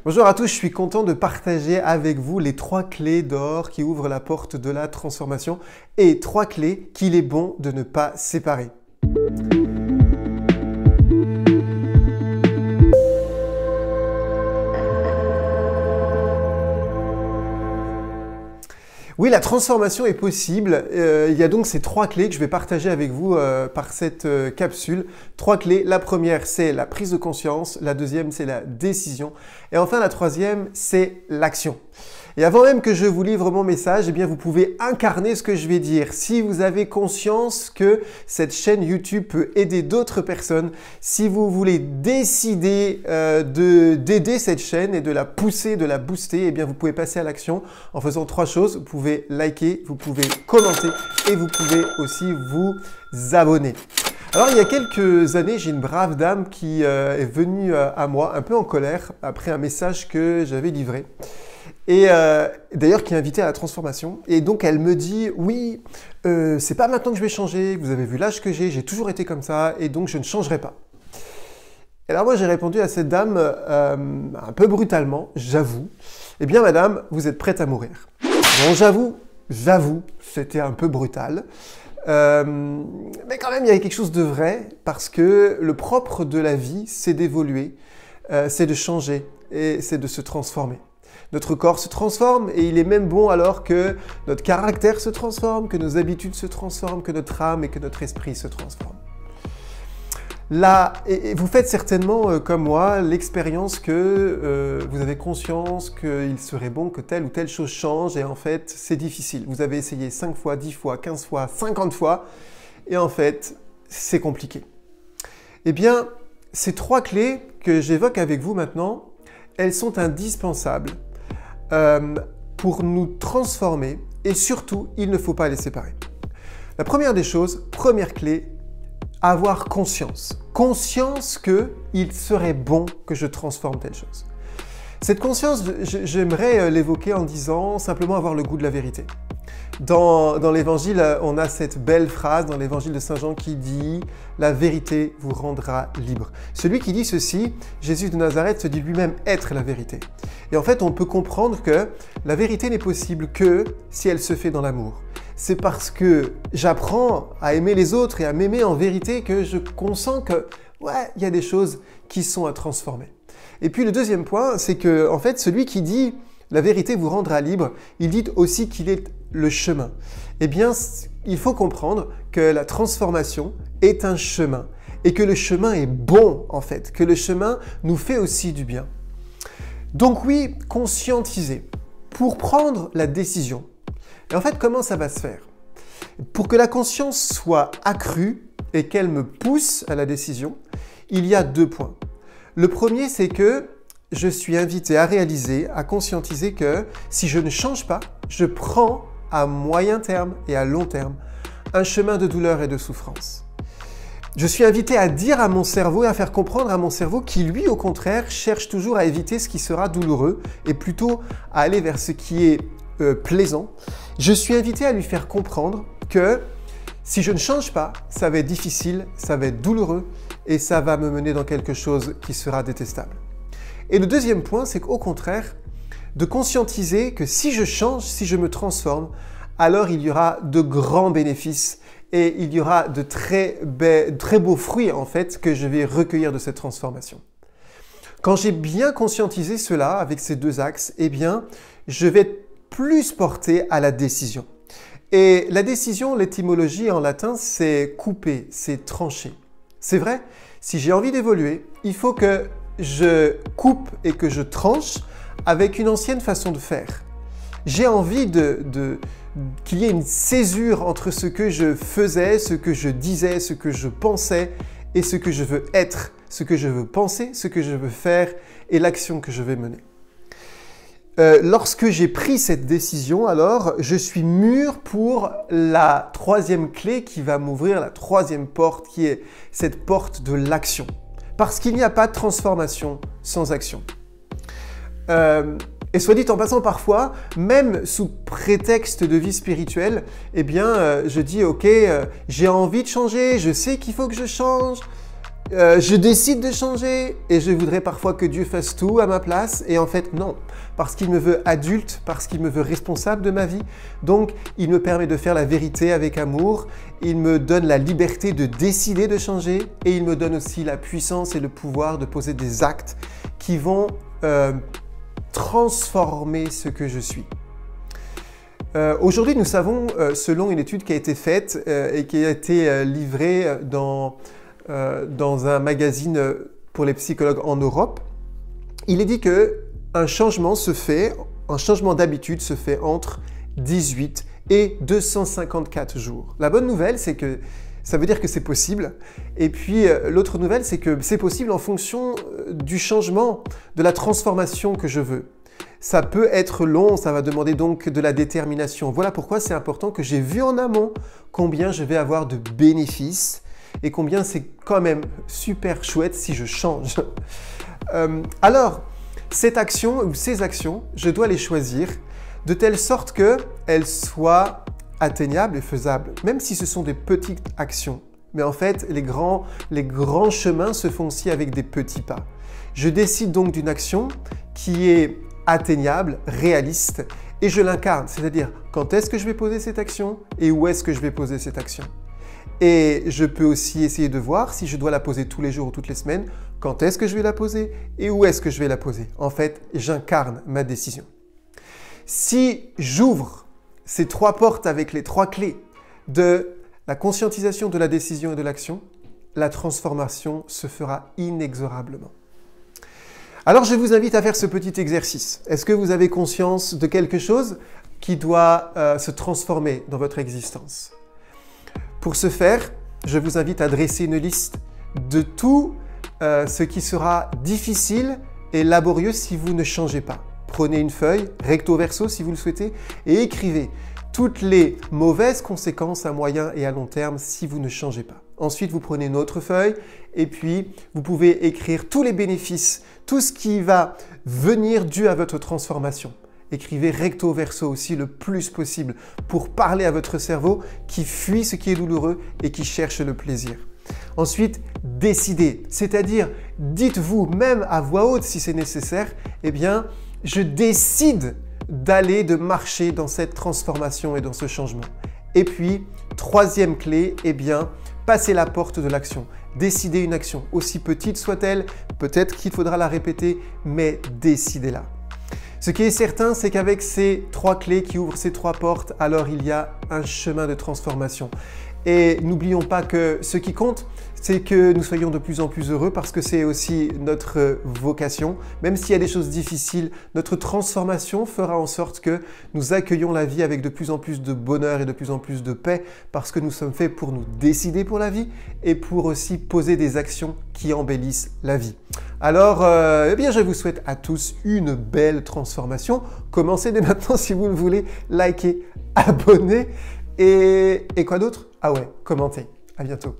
Bonjour à tous, je suis content de partager avec vous les 3 clés d'or qui ouvrent la porte de la transformation et 3 clés qu'il est bon de ne pas séparer. Oui, la transformation est possible. Il y a donc ces 3 clés que je vais partager avec vous par cette capsule. 3 clés. La première, c'est la prise de conscience. La deuxième, c'est la décision. Et enfin, la troisième, c'est l'action. Et avant même que je vous livre mon message, eh bien, vous pouvez incarner ce que je vais dire. Si vous avez conscience que cette chaîne YouTube peut aider d'autres personnes, si vous voulez décider d'aider cette chaîne et de la pousser, de la booster, eh bien, vous pouvez passer à l'action en faisant 3 choses. Vous pouvez liker, vous pouvez commenter et vous pouvez aussi vous abonner. Alors, il y a quelques années, j'ai une brave dame qui est venue à moi un peu en colère après un message que j'avais livré. Et d'ailleurs qui est invitée à la transformation. Et donc elle me dit « Oui, c'est pas maintenant que je vais changer, vous avez vu l'âge que j'ai toujours été comme ça et donc je ne changerai pas. » Et alors moi j'ai répondu à cette dame un peu brutalement, j'avoue. « Eh bien madame, vous êtes prête à mourir. » Bon j'avoue, c'était un peu brutal. Mais quand même il y avait quelque chose de vrai parce que le propre de la vie c'est d'évoluer, c'est de changer et c'est de se transformer. Notre corps se transforme et il est même bon alors que notre caractère se transforme, que nos habitudes se transforment, que notre âme et que notre esprit se transforment. Là, et vous faites certainement comme moi l'expérience que vous avez conscience qu'il serait bon que telle ou telle chose change et en fait c'est difficile. Vous avez essayé 5 fois, 10 fois, 15 fois, 50 fois et en fait c'est compliqué. Eh bien, ces 3 clés que j'évoque avec vous maintenant, elles sont indispensables pour nous transformer et surtout, il ne faut pas les séparer. La première des choses, première clé, avoir conscience. Conscience qu'il serait bon que je transforme telle chose. Cette conscience, j'aimerais l'évoquer en disant simplement avoir le goût de la vérité. Dans l'évangile, on a cette belle phrase dans l'évangile de Saint Jean qui dit « La vérité vous rendra libre ». Celui qui dit ceci, Jésus de Nazareth, se dit lui-même être la vérité. Et en fait, on peut comprendre que la vérité n'est possible que si elle se fait dans l'amour. C'est parce que j'apprends à aimer les autres et à m'aimer en vérité que je consens que, ouais, il y a des choses qui sont à transformer. Et puis le deuxième point, c'est que, en fait, celui qui dit « La vérité vous rendra libre », il dit aussi qu'il est le chemin. Eh bien, il faut comprendre que la transformation est un chemin et que le chemin est bon en fait, que le chemin nous fait aussi du bien. Donc oui, conscientiser pour prendre la décision. Et en fait, comment ça va se faire? Pour que la conscience soit accrue et qu'elle me pousse à la décision, il y a 2 points. Le premier, c'est que je suis invité à réaliser, à conscientiser que si je ne change pas, je prends à moyen terme et à long terme un chemin de douleur et de souffrance. Je suis invité à dire à mon cerveau et à faire comprendre à mon cerveau qui, lui, au contraire, cherche toujours à éviter ce qui sera douloureux et plutôt à aller vers ce qui est plaisant. Je suis invité à lui faire comprendre que si je ne change pas, ça va être difficile, ça va être douloureux et ça va me mener dans quelque chose qui sera détestable. Et le deuxième point, c'est qu'au contraire, de conscientiser que si je change, si je me transforme, alors il y aura de grands bénéfices et il y aura de très beaux fruits en fait que je vais recueillir de cette transformation. Quand j'ai bien conscientisé cela avec ces 2 axes, eh bien, je vais être plus porté à la décision. Et la décision, l'étymologie en latin, c'est couper, c'est trancher. C'est vrai, si j'ai envie d'évoluer, il faut que je coupe et que je tranche avec une ancienne façon de faire. J'ai envie qu'il y ait une césure entre ce que je faisais, ce que je disais, ce que je pensais et ce que je veux être, ce que je veux penser, ce que je veux faire et l'action que je vais mener. Lorsque j'ai pris cette décision, alors je suis mûr pour la 3e clé qui va m'ouvrir la 3e porte qui est cette porte de l'action. Parce qu'il n'y a pas de transformation sans action. Et soit dit en passant parfois, même sous prétexte de vie spirituelle, eh bien, je dis « Ok, j'ai envie de changer, je sais qu'il faut que je change. » Je décide de changer et je voudrais parfois que Dieu fasse tout à ma place. Et en fait, non. Parce qu'il me veut adulte, parce qu'il me veut responsable de ma vie. Donc, il me permet de faire la vérité avec amour. Il me donne la liberté de décider de changer. Et il me donne aussi la puissance et le pouvoir de poser des actes qui vont transformer ce que je suis. Aujourd'hui, nous savons, selon une étude qui a été faite et qui a été livrée dans un magazine pour les psychologues en Europe, il est dit qu'un changement d'habitude se fait entre 18 et 254 jours. La bonne nouvelle, c'est que ça veut dire que c'est possible. Et puis, l'autre nouvelle, c'est que c'est possible en fonction du changement, de la transformation que je veux. Ça peut être long, ça va demander donc de la détermination. Voilà pourquoi c'est important que j'ai vu en amont combien je vais avoir de bénéfices et combien c'est quand même super chouette si je change. Alors, cette action ou ces actions, je dois les choisir de telle sorte qu'elles soient atteignables et faisables, même si ce sont des petites actions. Mais en fait, les grands chemins se font aussi avec des petits pas. Je décide donc d'une action qui est atteignable, réaliste, et je l'incarne, c'est-à-dire quand est-ce que je vais poser cette action et où est-ce que je vais poser cette action. Et je peux aussi essayer de voir si je dois la poser tous les jours ou toutes les semaines, quand est-ce que je vais la poser et où est-ce que je vais la poser. En fait, j'incarne ma décision. Si j'ouvre ces 3 portes avec les 3 clés de la conscientisation de la décision et de l'action, la transformation se fera inexorablement. Alors, je vous invite à faire ce petit exercice. Est-ce que vous avez conscience de quelque chose qui doit se transformer dans votre existence? Pour ce faire, je vous invite à dresser une liste de tout ce qui sera difficile et laborieux si vous ne changez pas. Prenez une feuille, recto verso si vous le souhaitez, et écrivez toutes les mauvaises conséquences à moyen et à long terme si vous ne changez pas. Ensuite, vous prenez une autre feuille et puis vous pouvez écrire tous les bénéfices, tout ce qui va venir dû à votre transformation. Écrivez recto verso aussi le plus possible pour parler à votre cerveau qui fuit ce qui est douloureux et qui cherche le plaisir. Ensuite, décidez, c'est-à-dire dites-vous même à voix haute si c'est nécessaire, eh bien, je décide de marcher dans cette transformation et dans ce changement. Et puis, troisième clé, eh bien, passez la porte de l'action. Décidez une action, aussi petite soit-elle, peut-être qu'il faudra la répéter, mais décidez-la. Ce qui est certain, c'est qu'avec ces 3 clés qui ouvrent ces 3 portes, alors il y a un chemin de transformation. Et n'oublions pas que ce qui compte, c'est que nous soyons de plus en plus heureux parce que c'est aussi notre vocation. Même s'il y a des choses difficiles, notre transformation fera en sorte que nous accueillons la vie avec de plus en plus de bonheur et de plus en plus de paix parce que nous sommes faits pour nous décider pour la vie et pour aussi poser des actions qui embellissent la vie. Alors, eh bien, je vous souhaite à tous une belle transformation. Commencez dès maintenant si vous le voulez, likez, abonnez et quoi d'autre? Ah ouais, commentez. À bientôt.